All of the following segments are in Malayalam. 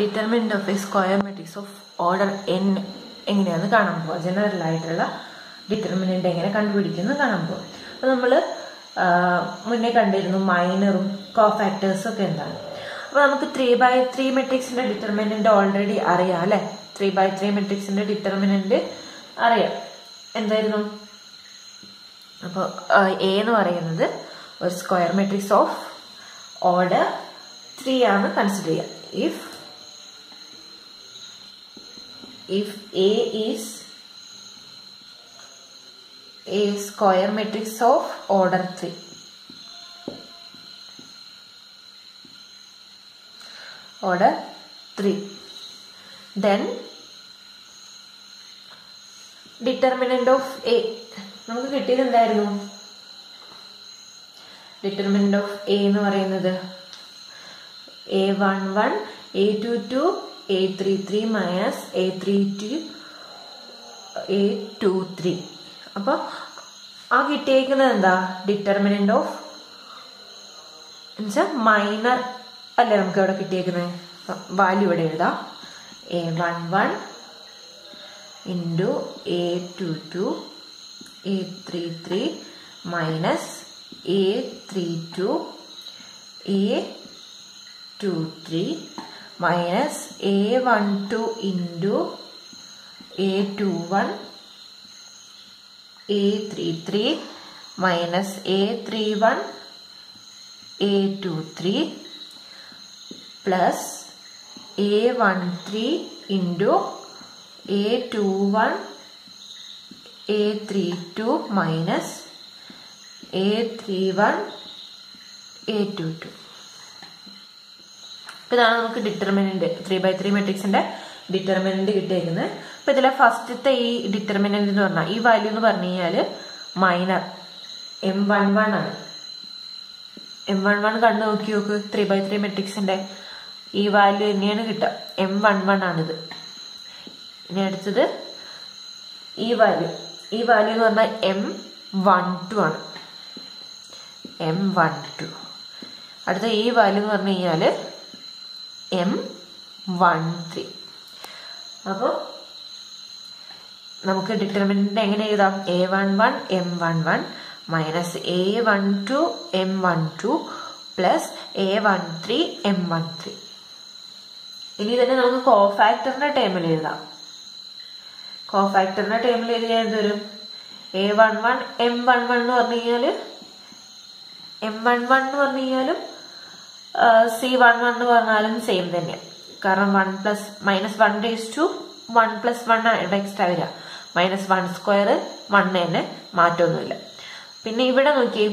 Determinant of A square matrix of order n എങ്ങനെയാണെന്ന് കാണാൻ പോവാം. ജനറൽ ആയിട്ടുള്ള ഡിറ്റർമിനന്റ് എങ്ങനെ കണ്ടുപിടിക്കുന്നു കാണാൻ പോവാം. അപ്പൊ നമ്മള് മുന്നേ കണ്ടിരുന്നു മൈനറും കോഫാക്ടേഴ്സും ഒക്കെ എന്താണ്. അപ്പൊ നമുക്ക് 3x3 മെട്രിക്സിന്റെ ഡിറ്റർമിനന്റ് ഓൾറെഡി അറിയാം അല്ലെ. 3x3 മെട്രിക്സിന്റെ ഡിറ്റർമിനന്റ് അറിയാം. എന്തായിരുന്നു? അപ്പൊ എ എന്ന് പറയുന്നത് ഒരു സ്ക്വയർ മെട്രിക്സ് ഓഫ് ഓർഡർ 3 ആണ് കൺസിഡർ ചെയ്യുക. if A is a square matrix of order 3, then determinant of A നമുക്ക് കിട്ടിയത് എന്തായിരുന്നു? ഡിറ്റർമിനന്റ് ഓഫ് എ എന്ന് പറയുന്നത് A11 A22 A33 minus A32 A23. അപ്പൊ ആ കിട്ടിയേക്കുന്നത് എന്താ? ഡിറ്റർമിനന്റ് ഓഫ് എന്നുവെച്ചാൽ മൈനർ അല്ലേ നമുക്ക് ഇവിടെ കിട്ടിയേക്കുന്നത്. വാല്യൂ ഇവിടെ എഴുതാം. A11 into A22 A33 minus A32 A23 minus A12 into A21 A33 minus A31 A23 plus A13 into A21 A32 minus A31 A22. ഇതാണ് നമുക്ക് ഡിറ്റർമിനന്റ് 3x3 മെട്രിക്സിന്റെ ഡിറ്റർമിനന്റ് കിട്ടിയിരിക്കുന്നത്. അപ്പൊ ഇതിലെ ഫസ്റ്റത്തെ ഈ ഡിറ്റർമിനന്റ് എന്ന് പറഞ്ഞാൽ ഈ വാല്യൂ എന്ന് പറഞ്ഞു കഴിഞ്ഞാല് മൈനർ M11 ആണ്. M11 കണ്ടു നോക്കി നോക്ക്. 3x3 മെട്രിക്സിന്റെ ഈ വാല്യൂ തന്നെയാണ് കിട്ടുക. M11 ആണിത്. ഇനി അടുത്തത് ഈ വാല്യൂ എന്ന് പറഞ്ഞാൽ M12 ആണ്. M12. അടുത്ത ഈ വാല്യൂ എന്ന് പറഞ്ഞു കഴിഞ്ഞാല് M13. അപ്പൊ നമുക്ക് ഡിറ്റർമിനന്റ് എങ്ങനെ എഴുതാം? A11 M11 minus A12 M12 plus A13 M13. ഇനി തന്നെ നമുക്ക് കോഫാക്ടറിന്റെ ടേമിൽ എഴുതാം. കോഫാക്ടറിന്റെ ടേമിൽ എഴുതിയാൽ എന്ത് വരും? A11 M11 എന്ന് പറഞ്ഞു കഴിഞ്ഞാല് M11 എന്ന് പറഞ്ഞു കഴിഞ്ഞാലും C11 എന്ന് പറഞ്ഞാലും സെയിം തന്നെയാണ്. കാരണം 1 plus minus 1 raise to 1 plus 1 extra വരിക. മൈനസ് 1 സ്ക്വയർ 1 തന്നെ മാറ്റമൊന്നുമില്ല. പിന്നെ ഇവിടെ നോക്കി,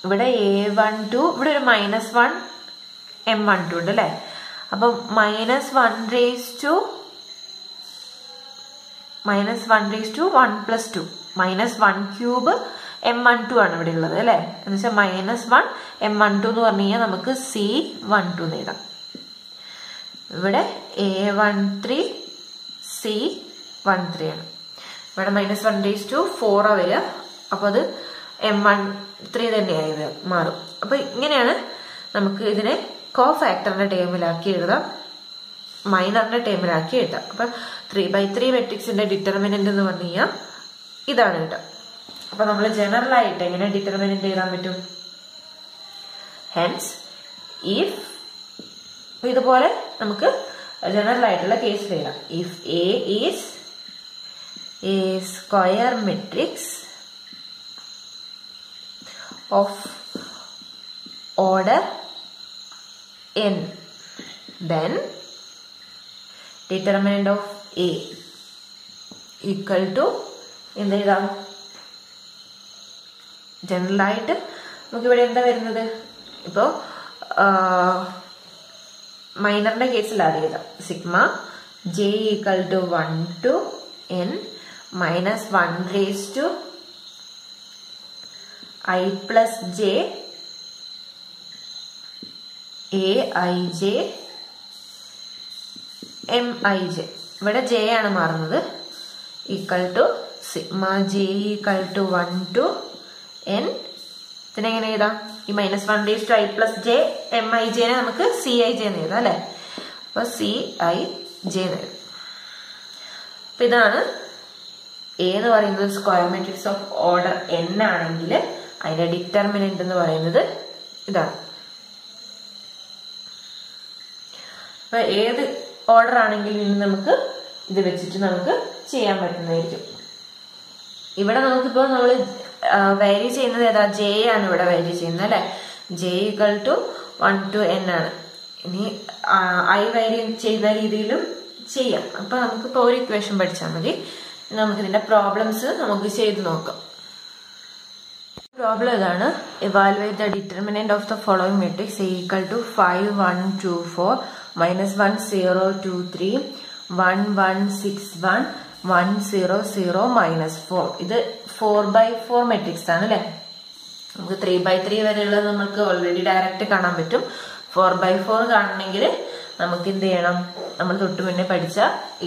ഇവിടെ A12 ഇവിടെ ഒരു -1 M12 ഉണ്ട് അല്ലെ. അപ്പൊ -1 raise to 1 plus 2 -1 cube M12 ആണ് ഇവിടെ ഉള്ളത് അല്ലെ. എന്ന് വെച്ചാൽ -1 M12 എന്ന് പറഞ്ഞു കഴിഞ്ഞാൽ നമുക്ക് C12 എഴുതാം. ഇവിടെ A13 C13 ആണ്. ഇവിടെ -1 റേസ് ടു 4 വരിക. അപ്പൊ അത് M13 തന്നെയായി മാറും. അപ്പൊ ഇങ്ങനെയാണ് നമുക്ക് ഇതിനെ കോഫാക്ടറിന്റെ ടേമിലാക്കി എഴുതാം, മൈനറിന്റെ ടേമിലാക്കി എഴുതാം. അപ്പൊ 3x3 മെട്രിക്സിന്റെ ഡിറ്റർമിനന്റ് എന്ന് പറഞ്ഞു കഴിഞ്ഞാൽ ഇതാണ് കേട്ടോ. അപ്പൊ നമ്മൾ ജനറൽ ആയിട്ട് എങ്ങനെ ഡിറ്റർമിനന്റ് എഴുതാൻ പറ്റും? ഹെൻസ് ഇഫ് ഇതുപോലെ നമുക്ക് ജനറൽ ആയിട്ടുള്ള കേസിൽ എഴുതാം. If A is a square matrix of order n, then determinant of A equal to എന്ത് എഴുതാം? ജനറൽ ആയിട്ട് നമുക്ക് ഇവിടെ എന്താ വരുന്നത്? ഇപ്പോ മൈനറിന്റെ കേസിൽ ആഡ് ചെയ്താം. Sigma j equal to 1 to n minus 1 raise to I plus j aij mij. ഇവിടെ j ആണ് മാറുന്നത്. Equal to sigma j equal to 1 to n. ഇതിനെങ്ങനെ എഴുതാം? ഈ -1 raised to i plus j mij നെ നമുക്ക് ci j എന്ന് എഴുതാം അല്ലെ. അപ്പൊ ci j എന്ന് എഴുതാം. അപ്പൊ ഇതാണ് A എന്ന് പറയുന്നത് square matrix of order n ആണെങ്കിൽ അതിന്റെ ഡിറ്റർമിനന്റ് എന്ന് പറയുന്നത് ഇതാണ്. അപ്പൊ ഏത് ഓർഡർ ആണെങ്കിലും നമുക്ക് ഇത് വെച്ചിട്ട് നമുക്ക് ചെയ്യാൻ പറ്റുന്നതായിരിക്കും. ഇവിടെ നമുക്കിപ്പോ നമ്മൾ വാരി ചെയ്യുന്നത് ഏതാ? j ആണ് ഇവിടെ വാരി ചെയ്യുന്നത് അല്ലെ. j = 1 to n ആണ്. ഇനി i വാരി ചെയ്യുന്ന രീതിയിലും ചെയ്യാം. അപ്പൊ നമുക്കിപ്പോ ഒരു ഇക്വേഷൻ പഠിച്ചാൽ മതി. നമുക്ക് ഇതിന്റെ പ്രോബ്ലംസ് നമുക്ക് ചെയ്ത് നോക്കാം. പ്രോബ്ലം ഇതാണ്. evaluate the determinant of the following matrix A = 5 1 2 4 -1 0 2 3 1 1 6 1 1 0 0 -4. ഇത് 4x4 മെട്രിക്സ് ആണ് അല്ലെ. നമുക്ക് 3x3 വരെയുള്ളത് നമുക്ക് ഓൾറെഡി ഡയറക്റ്റ് കാണാൻ പറ്റും. 4x4 കാണണമെങ്കിൽ നമുക്ക് എന്ത് ചെയ്യണം? നമ്മൾ തൊട്ട് മുന്നേ പഠിച്ച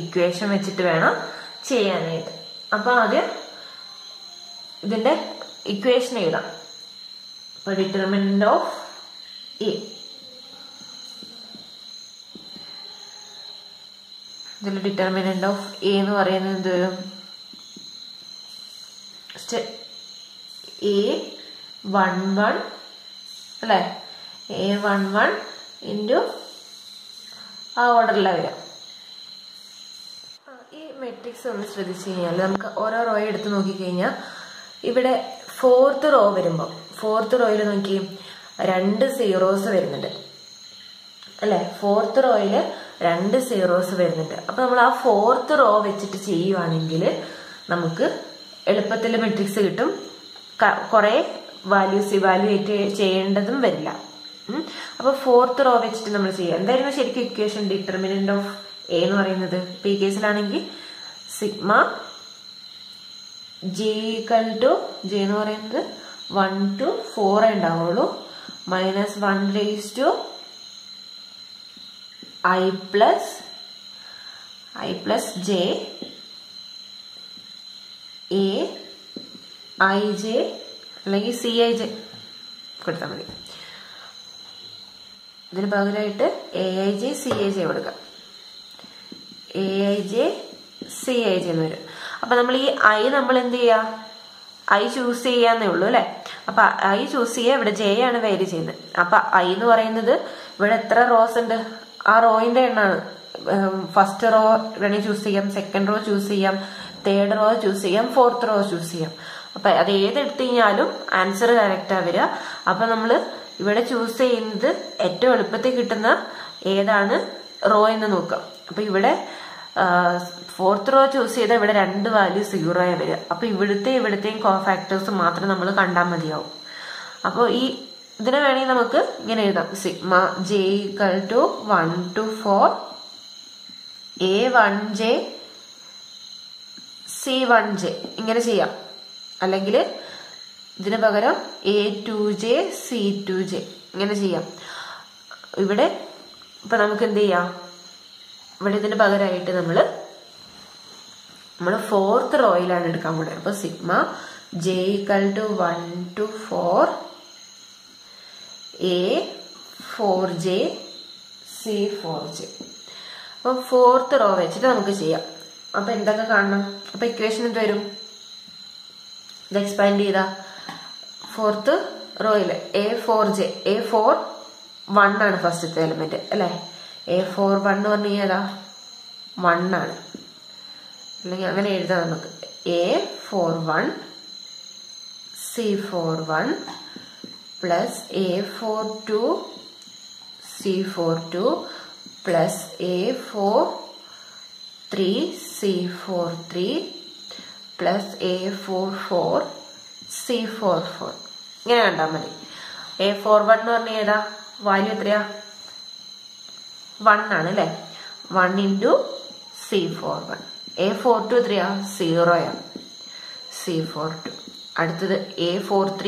ഇക്വേഷൻ വെച്ചിട്ട് വേണം ചെയ്യാനായിട്ട്. അപ്പൊ ആദ്യം ഇതിന്റെ ഇക്വേഷൻ എഴുതാം. അപ്പൊ ഡിറ്റർമിനന്റ് ഓഫ് എ, ഇതിൽ ഡിറ്റർമിനന്റ് ഓഫ് എ എന്ന് പറയുന്നത് A11 അല്ലെ. A11 ഇൻറ്റു ആ ഓർഡറിലാണ് വരാം. ഈ മെട്രിക്സ് ഒന്ന് ശ്രദ്ധിച്ചു കഴിഞ്ഞാൽ നമുക്ക് ഓരോ റോ എടുത്ത് നോക്കിക്കഴിഞ്ഞാൽ ഇവിടെ 4th റോ വരുമ്പോൾ 4th റോയിൽ നോക്കി 2 സീറോസ് വരുന്നുണ്ട് അല്ലെ. 4th റോയില് 2 സീറോസ് വരുന്നുണ്ട്. അപ്പൊ നമ്മൾ ആ 4th റോ വെച്ചിട്ട് ചെയ്യുവാണെങ്കിൽ നമുക്ക് എളുപ്പത്തിൽ മെട്രിക്സ് കിട്ടും. കുറെ വാല്യൂസ് ഇവാലുവേറ്റ് ചെയ്യേണ്ടതും വരില്ല. അപ്പൊ 4th റോ വെച്ചിട്ട് നമ്മൾ ചെയ്യാം. എന്തായിരുന്നു ശരിക്കും ഇക്വേഷൻ? ഡിറ്റർമിനന്റ് ഓഫ് എ എന്ന് പറയുന്നത് ഇപ്പൊ ഈ കേസിലാണെങ്കിൽ സിഗ്മ j എന്ന് പറയുന്നത് 1 to 4 ഉണ്ടാവുള്ളൂ. -1 raised to i plus j a ij അല്ലെങ്കിൽ ci j കൊടുത്താൽ മതി. ഇതിന് പകരമായിട്ട് aij ciij കൊടുക്കാം. aij ciij എന്ന് വരും. അപ്പൊ നമ്മൾ ഈ i നമ്മൾ എന്ത് ചെയ്യാ? i ചൂസ് ചെയ്യാന്നേ ഉള്ളൂ അല്ലെ. അപ്പൊ i ചൂസ് ചെയ്യാ. ഇവിടെ j ആണ് വാരി ചെയ്യുന്നത്. അപ്പൊ i എന്ന് പറയുന്നത് ഇവിടെ എത്ര റോസ് ഉണ്ട്? ആ റോയിന്റെ എണ്ണാണ്. ഫസ്റ്റ് റോ വേണമെങ്കിൽ ചൂസ് ചെയ്യാം, സെക്കൻഡ് റോ ചൂസ് ചെയ്യാം, തേർഡ് റോ ചൂസ് ചെയ്യാം, 4th റോ ചൂസ് ചെയ്യാം. അപ്പൊ അത് ഏതെടുത്തു കഴിഞ്ഞാലും ആൻസർ കറക്റ്റാ വരിക. അപ്പൊ നമ്മള് ഇവിടെ ചൂസ് ചെയ്യുന്നത് ഏറ്റവും എളുപ്പത്തിൽ കിട്ടുന്ന ഏതാണ് റോ എന്ന് നോക്കാം. അപ്പൊ ഇവിടെ 4th റോ ചൂസ് ചെയ്താൽ ഇവിടെ 2 വാല്യൂ 0 ആയി വരിക. അപ്പൊ ഇവിടുത്തെയും കോഫാക്ടേഴ്സ് മാത്രം നമ്മൾ കണ്ടാൽ മതിയാവും. അപ്പൊ ഈ ഇതിനെ വേണമെങ്കിൽ നമുക്ക് ഇങ്ങനെ എഴുതാം. Sigma j = 1 to 4 A1j C1j ഇങ്ങനെ ചെയ്യാം. അല്ലെങ്കിൽ ഇതിന് പകരം A2j C2j ഇങ്ങനെ ചെയ്യാം. ഇവിടെ ഇപ്പൊ നമുക്ക് എന്ത് ചെയ്യാം? ഇവിടെ ഇതിന് പകരമായിട്ട് നമ്മൾ 4th റോയിലാണ് എടുക്കാൻ പോകുന്നത്. അപ്പൊ sigma j = 1 to 4 A4j C4j. അപ്പൊ 4th റോ വെച്ചിട്ട് നമുക്ക് ചെയ്യാം. അപ്പൊ എന്തൊക്കെ കാണണം? അപ്പൊ ഇക്വേഷൻ എന്ത് വരും? ഇത് എക്സ്പാൻഡ് ചെയ്താ 4th റോയില് A4j A41 ആണ് ഫസ്റ്റത്തെ എലിമെന്റ് അല്ലെ. A41 എന്ന് പറഞ്ഞു കഴിഞ്ഞാൽ 1 ആണ്. അല്ലെങ്കിൽ അങ്ങനെ എഴുതാം നമുക്ക്. A41 C41 plus A42 C42 plus A43 C43 plus A44 C44 ഇങ്ങനെ കണ്ടാൽ മതി. A41 എന്ന് പറഞ്ഞാൽ ഏതാ? വാല്യൂ എത്രയാ? 1 ആണ് അല്ലെ. 1 into C41. A42 എത്രയാ? 0 ആണ്. C42. അടുത്തത് A43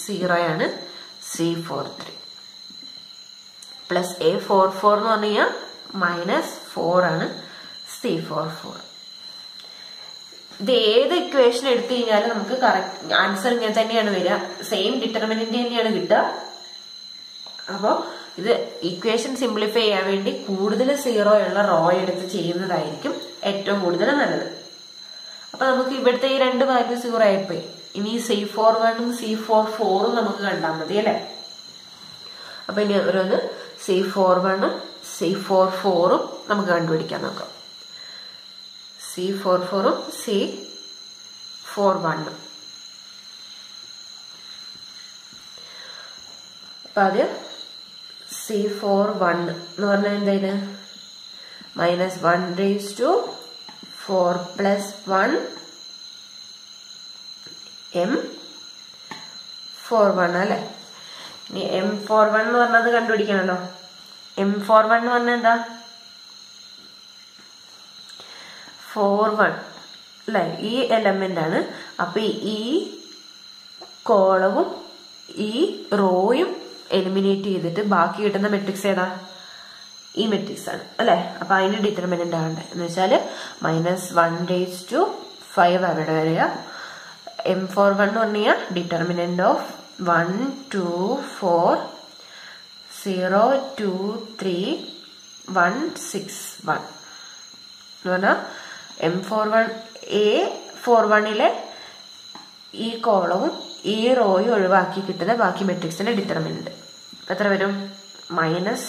0 ആണ്. C43 പ്ലസ് A44 എന്ന് പറഞ്ഞു കഴിഞ്ഞാൽ -4 ആണ്. C44. ഇത് ഏത് ഇക്വേഷൻ എടുത്തു കഴിഞ്ഞാലും നമുക്ക് കറക്റ്റ് ആൻസർ ഇങ്ങനെ തന്നെയാണ് വരിക. സെയിം ഡിറ്റർമിനന്റ് തന്നെയാണ് കിട്ടുക. അപ്പോൾ ഇത് ഇക്വേഷൻ സിംപ്ലിഫൈ ചെയ്യാൻ വേണ്ടി കൂടുതൽ സീറോ ഉള്ള റോ എടുത്ത് ചെയ്യുന്നതായിരിക്കും ഏറ്റവും കൂടുതൽ നല്ലത്. അപ്പൊ നമുക്ക് ഇവിടുത്തെ ഈ രണ്ട് വാല്യൂ സീറോ ആയിപ്പോയി. ഇനി C41 C44 നമുക്ക് കണ്ടാൽ മതി അല്ലെ. അപ്പൊ ഇനി ഓരോന്ന് C41 C44 നമുക്ക് കണ്ടുപിടിക്കാൻ നോക്കാം. C44 C41. അപ്പൊ ആദ്യം C41 എന്ന് പറഞ്ഞാൽ എന്തായാലും -1⁴ + 1 M41 അല്ലെ. ഇനി M41 എന്ന് പറഞ്ഞത് കണ്ടുപിടിക്കണല്ലോ. M41 എന്ന് പറഞ്ഞാൽ എന്താ? 41 അല്ലെ, ഈ എലമെന്റ് ആണ്. അപ്പൊ ഈ കോളവും ഈ റോയും എലിമിനേറ്റ് ചെയ്തിട്ട് ബാക്കി കിട്ടുന്ന മെട്രിക്സ് ഏതാ? ഈ മെട്രിക്സ് ആണ് അല്ലെ. അപ്പൊ അതിന്റെ ഡിറ്റർമിനന്റ് ആവണ്ടേ എന്ന് വെച്ചാല് -1⁵ അവിടെ വരിക. M41 എന്ന് പറഞ്ഞാൽ ഡിറ്റർമിനന്റ് ഓഫ് 1 2 4 0 2 3 1 6 1 എന്ന് പറഞ്ഞാൽ M41 A41 ഈ കോളവും ഈ റോയും ഒഴിവാക്കി കിട്ടുന്ന ബാക്കി മെട്രിക്സിന്റെ ഡിറ്റർമിനന്റ് എത്ര വരും? മൈനസ്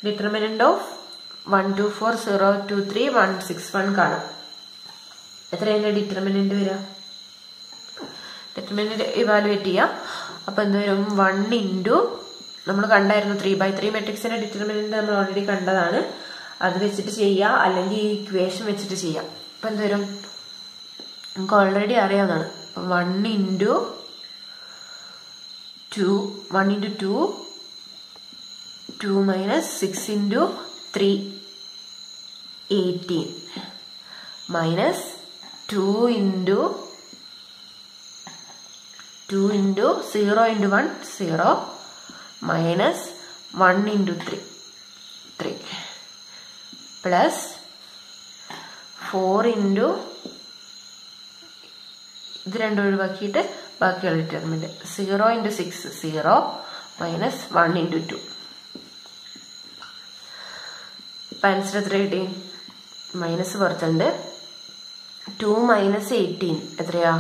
ഡിറ്റർമിനന്റ് ഓഫ് 1 2 4 0 2 3 1 6 1 കാണും. എത്രയാണ് ഡിറ്റർമിനന്റ് വരിക? ഡിറ്റർമിനന്റ് ഇവാലുവേറ്റ് ചെയ്യാം. അപ്പൊ എന്ത് വരും? 1 ഇൻറ്റു നമ്മൾ കണ്ടായിരുന്നു 3/3 മെട്രിക്സിന്റെ ഡിറ്റർമിനന്റ് നമ്മൾ ഓൾറെഡി കണ്ടതാണ്. അത് വെച്ചിട്ട് ചെയ്യാം, അല്ലെങ്കിൽ ഈ ഇക്വേഷൻ വെച്ചിട്ട് ചെയ്യാം. അപ്പൊ എന്ത് വരും? നമുക്ക് ഓൾറെഡി അറിയാവുന്നതാണ്. 1 into 2 2 minus 6 into 3 18 minus 2 into 0 into 1 0 minus 1 into 3 plus 4 into ഇത് രണ്ടും ഒഴിവാക്കിയിട്ട് ബാക്കിയുള്ള ഡിറ്റർമിനന്റ് 0 ഇൻറ്റു 6 0 മൈനസ് 1 ഇൻറ്റു 2. ഇപ്പം ആൻസർ എത്ര കിട്ടി? മൈനസ് പുറത്തുണ്ട്. 2 മൈനസ് 18 എത്രയാ?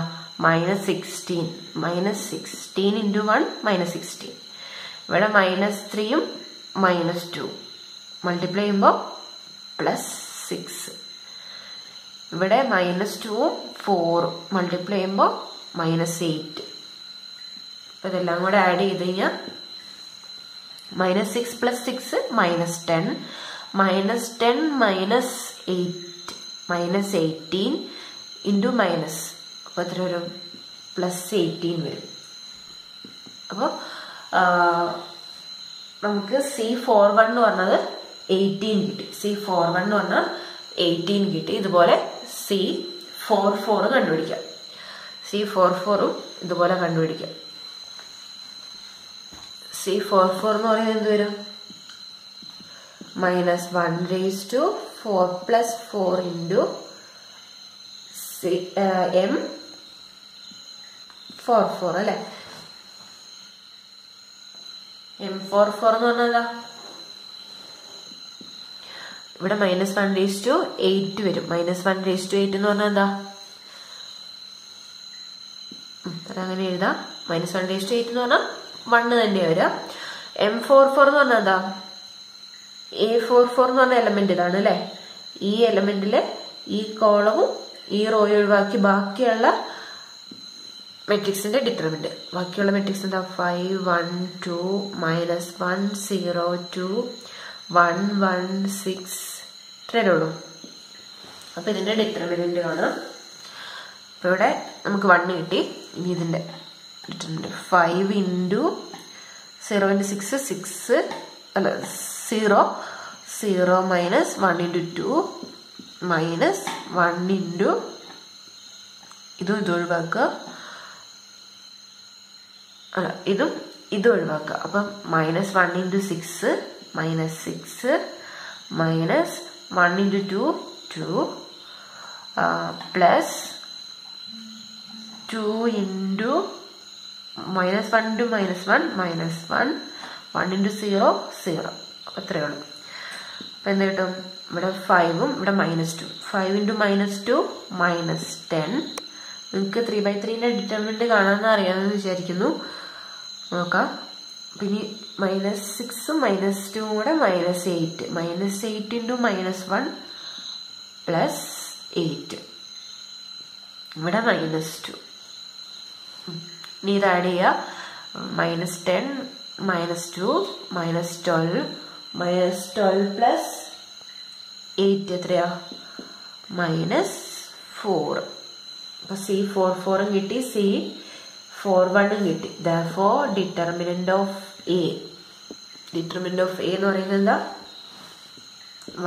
-16 -16 ഇൻറ്റു 1 -16. ഇവിടെ -3യും -2 മൾട്ടിപ്ലൈ ചെയ്യുമ്പോൾ +6. ഇവിടെ -2ഉം 4 മൾട്ടിപ്ലൈ ചെയ്യുമ്പോൾ -8. അപ്പൊ ഇതെല്ലാം കൂടെ ആഡ് ചെയ്ത് കഴിഞ്ഞാൽ -6 + 6 -10 -10 -8 ഇൻറ്റു മൈനസ്. അപ്പൊ എത്ര വരും? +18 വരും. അപ്പോൾ നമുക്ക് C41 എന്ന് പറഞ്ഞത് 18 കിട്ടി. C41 എന്ന് പറഞ്ഞാൽ 18 കിട്ടി. ഇതുപോലെ C44 കണ്ടുപിടിക്കാം. C44ഉം ഇതുപോലെ കണ്ടുപിടിക്കാം. C44 എന്ന് പറയുന്നത് എന്ത് വരും? -1⁴ + 4 ഇൻറ്റു M44 അല്ലെ. M44 എന്ന് പറഞ്ഞാൽ ഇവിടെ -1�8 വരും. -1�8 എന്ന് പറഞ്ഞാൽ എന്താ? അതങ്ങനെ എഴുതാം. -1�8 എന്ന് പറഞ്ഞാൽ 1 തന്നെയാ വരിക. M44 എന്ന് പറഞ്ഞാൽ എന്താ? A44 എന്ന് പറഞ്ഞ എലമെന്റ് ഇതാണ് അല്ലെ. ഈ എലമെന്റിലെ ഈ കോളവും ഈ റോയും ഒഴിവാക്കി ബാക്കിയുള്ള മെട്രിക്സിന്റെ ഡിറ്റർമിനന്റ്. ബാക്കിയുള്ള മെട്രിക്സ് എന്താ? 5 1 2 -1 0 2 1 1 6 ഇത്രയേ ഉള്ളൂ. അപ്പൊ ഇതിന്റെ ഡിറ്റർമിനന്റ് കാണാം. അപ്പൊ ഇവിടെ നമുക്ക് 1 കിട്ടി. ഇനി ഇതിന്റെ ഡിറ്റർമിനന്റ് 5 ഇൻറ്റു 0 ഇൻറ്റു 6 6 അല്ല 0 0 മൈനസ് 1 ഇൻറ്റു 2 മൈനസ് 1 ഇൻറ്റു ഇതും ഇത് ഒഴിവാക്കുക. അല്ല ഇതും ഇത് ഒഴിവാക്കുക. അപ്പം -1 into 6 -6 minus 1 into 2 2 plus 2 into -1 into -1 -1 1 into 0 0. അത്രയേ ഉള്ളൂ. അപ്പൊ എന്ത് കിട്ടും? ഇവിടെ 5ഉം ഇവിടെ -2. 5 into -2 -10. നിങ്ങൾക്ക് 3/3ന്റെ ഡിറ്റർമിനന്റ് കാണാമെന്ന് അറിയാമെന്ന് വിചാരിക്കുന്നു. നോക്കാം. പിന്നെ -6ഉം -2ഉം കൂടെ -8. -8 into -1 +8. ഇവിടെ -2. ഇനി ഇത് ആഡ് ചെയ്യുക. -10 -2 -12 -12 plus 8 എത്രയാ? -4. അപ്പൊ C44 കിട്ടി, C41 കിട്ടി. Therefore determinant of A എന്ന് പറയുന്നത് എന്താ?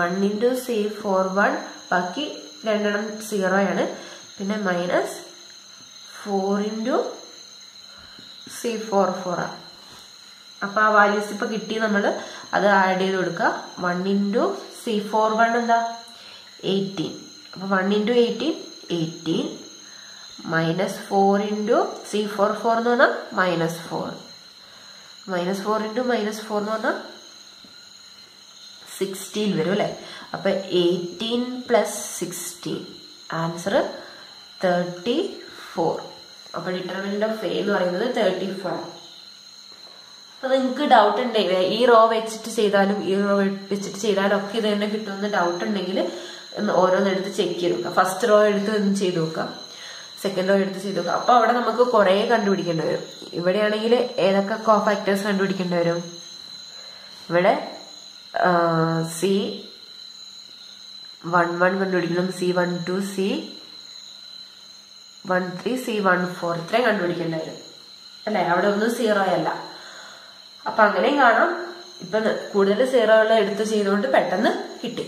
1 into C41, ബാക്കി രണ്ടെണ്ണം 0 ആണ്. പിന്നെ -4 into C44 ആണ്. അപ്പൊ ആ വാല്യൂസ് ഇപ്പൊ കിട്ടി. നമ്മള് അത് ആഡ് ചെയ്ത് കൊടുക്കുക. 1 into C41 എന്താ? 18. അപ്പൊ 1 into 18 18 -4 into C44 എന്ന് പറഞ്ഞാൽ -4. -4 into -4 എന്ന് പറഞ്ഞാൽ 16 വരും അല്ലെ? അപ്പൊ 18 plus 16 ആൻസർ 34. അപ്പൊ ഡിറ്റർമിനന്റ് ഓഫ് എ എന്ന് പറയുന്നത് 34. അപ്പൊ നിങ്ങൾക്ക് ഡൗട്ട് ഉണ്ടെങ്കിൽ ഈ റോ വെച്ചിട്ട് ചെയ്താലും ഈ റോ വെച്ചിട്ട് ചെയ്താലും ഒക്കെ ഇത് തന്നെ കിട്ടുമെന്ന് ഡൗട്ട് ഉണ്ടെങ്കിൽ ഓരോന്നെടുത്ത് ചെക്ക് ചെയ്ത് നോക്കാം. ഫസ്റ്റ് റോ എടുത്ത് ചെയ്ത് നോക്കാം, സെക്കൻഡ് റോ എടുത്ത് ചെയ്ത് നോക്കാം. അപ്പൊ അവിടെ നമുക്ക് കുറെ കണ്ടുപിടിക്കേണ്ടി വരും. ഇവിടെയാണെങ്കിൽ ഏതൊക്കെ കോഫാക്ടേഴ്സ് കണ്ടുപിടിക്കേണ്ടി വരും? ഇവിടെ C11 കണ്ടുപിടിക്കണം, C12 C13 C14 ഇത്രയും കണ്ടുപിടിക്കേണ്ടി വരും അല്ലെ? അവിടെ ഒന്നും 0 അല്ല. അപ്പൊ അങ്ങനെയും കാണാം. ഇപ്പൊ കൂടുതൽ 0 എടുത്ത് ചെയ്തുകൊണ്ട് പെട്ടെന്ന് കിട്ടി.